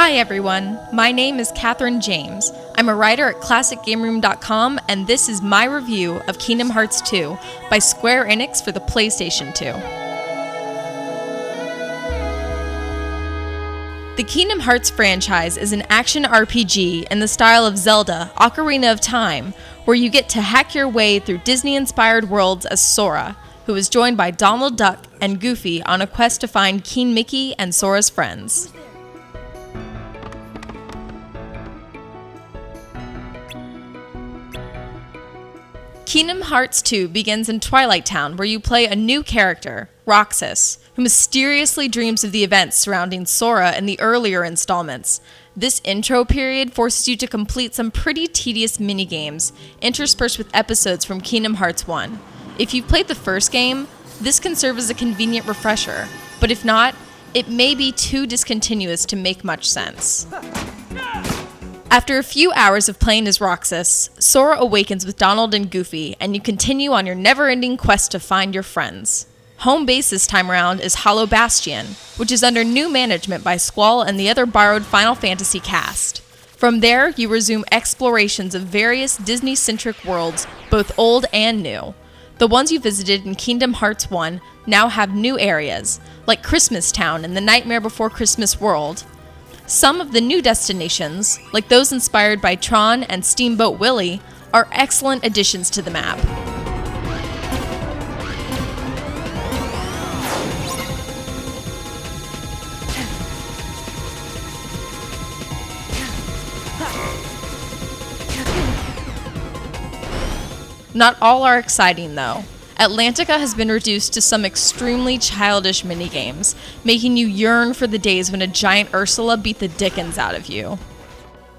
Hi everyone, my name is Catherine James. I'm a writer at ClassicGameroom.com, and this is my review of Kingdom Hearts 2 by Square Enix for the PlayStation 2. The Kingdom Hearts franchise is an action RPG in the style of Zelda Ocarina of Time, where you get to hack your way through Disney-inspired worlds as Sora, who is joined by Donald Duck and Goofy on a quest to find King Mickey and Sora's friends. Kingdom Hearts 2 begins in Twilight Town, where you play a new character, Roxas, who mysteriously dreams of the events surrounding Sora in the earlier installments. This intro period forces you to complete some pretty tedious minigames, interspersed with episodes from Kingdom Hearts 1. If you've played the first game, this can serve as a convenient refresher, but if not, it may be too discontinuous to make much sense. After a few hours of playing as Roxas, Sora awakens with Donald and Goofy, and you continue on your never-ending quest to find your friends. Home base this time around is Hollow Bastion, which is under new management by Squall and the other borrowed Final Fantasy cast. From there, you resume explorations of various Disney-centric worlds, both old and new. The ones you visited in Kingdom Hearts 1 now have new areas, like Christmas Town and the Nightmare Before Christmas world. Some of the new destinations, like those inspired by TRON and Steamboat Willie, are excellent additions to the map. Not all are exciting, though. Atlantica has been reduced to some extremely childish minigames, making you yearn for the days when a giant Ursula beat the dickens out of you.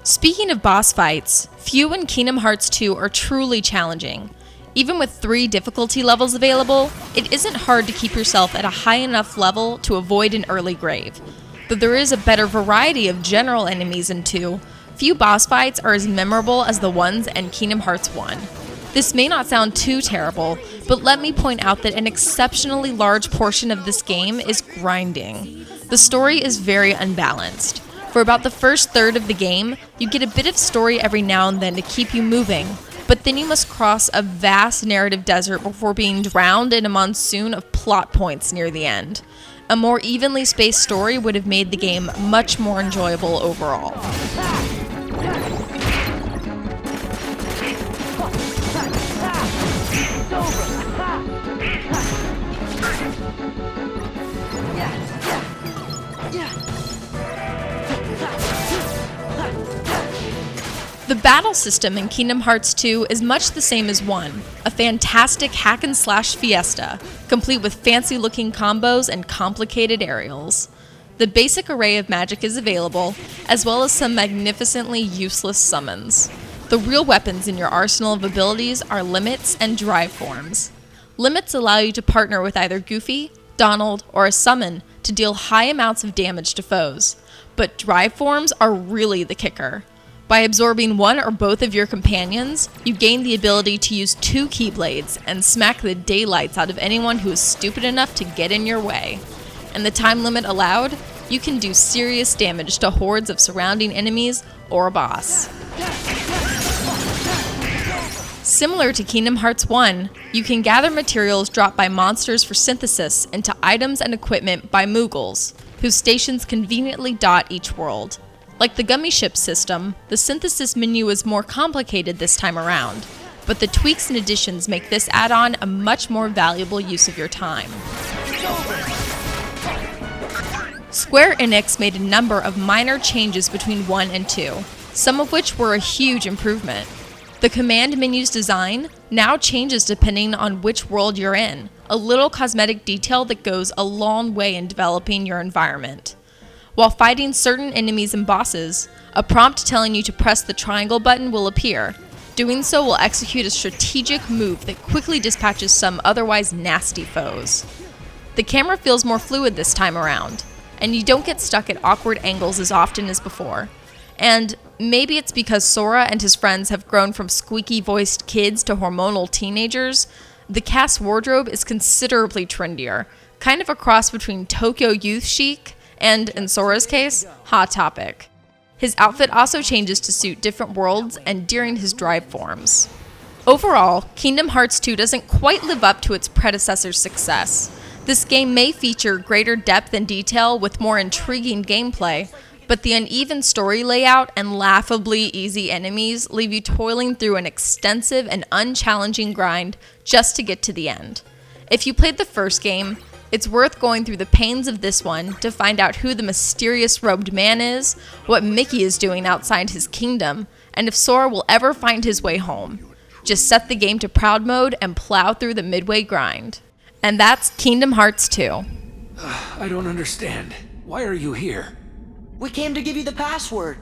Speaking of boss fights, few in Kingdom Hearts 2 are truly challenging. Even with 3 difficulty levels available, it isn't hard to keep yourself at a high enough level to avoid an early grave. Though there is a better variety of general enemies in 2, few boss fights are as memorable as the ones in Kingdom Hearts 1. This may not sound too terrible, but let me point out that an exceptionally large portion of this game is grinding. The story is very unbalanced. For about the first third of the game, you get a bit of story every now and then to keep you moving, but then you must cross a vast narrative desert before being drowned in a monsoon of plot points near the end. A more evenly spaced story would have made the game much more enjoyable overall. The battle system in Kingdom Hearts 2 is much the same as 1, a fantastic hack-and-slash fiesta, complete with fancy-looking combos and complicated aerials. The basic array of magic is available, as well as some magnificently useless summons. The real weapons in your arsenal of abilities are limits and drive forms. Limits allow you to partner with either Goofy, Donald, or a summon to deal high amounts of damage to foes, but drive forms are really the kicker. By absorbing one or both of your companions, you gain the ability to use 2 Keyblades and smack the daylights out of anyone who is stupid enough to get in your way. And the time limit allowed, you can do serious damage to hordes of surrounding enemies or a boss. Similar to Kingdom Hearts 1, you can gather materials dropped by monsters for synthesis into items and equipment by Moogles, whose stations conveniently dot each world. Like the Gummy Ship system, the synthesis menu is more complicated this time around, but the tweaks and additions make this add-on a much more valuable use of your time. Square Enix made a number of minor changes between 1 and 2, some of which were a huge improvement. The command menu's design now changes depending on which world you're in, a little cosmetic detail that goes a long way in developing your environment. While fighting certain enemies and bosses, a prompt telling you to press the triangle button will appear. Doing so will execute a strategic move that quickly dispatches some otherwise nasty foes. The camera feels more fluid this time around, and you don't get stuck at awkward angles as often as before. And maybe it's because Sora and his friends have grown from squeaky-voiced kids to hormonal teenagers, the cast wardrobe is considerably trendier, kind of a cross between Tokyo youth chic and, in Sora's case, Hot Topic. His outfit also changes to suit different worlds and during his drive forms. Overall, Kingdom Hearts 2 doesn't quite live up to its predecessor's success. This game may feature greater depth and detail with more intriguing gameplay, but the uneven story layout and laughably easy enemies leave you toiling through an extensive and unchallenging grind just to get to the end. If you played the first game, it's worth going through the pains of this one to find out who the mysterious robed man is, what Mickey is doing outside his kingdom, and if Sora will ever find his way home. Just set the game to proud mode and plow through the midway grind. And that's Kingdom Hearts 2. I don't understand. Why are you here? We came to give you the password.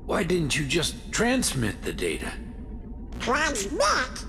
Why didn't you just transmit the data? Transmit?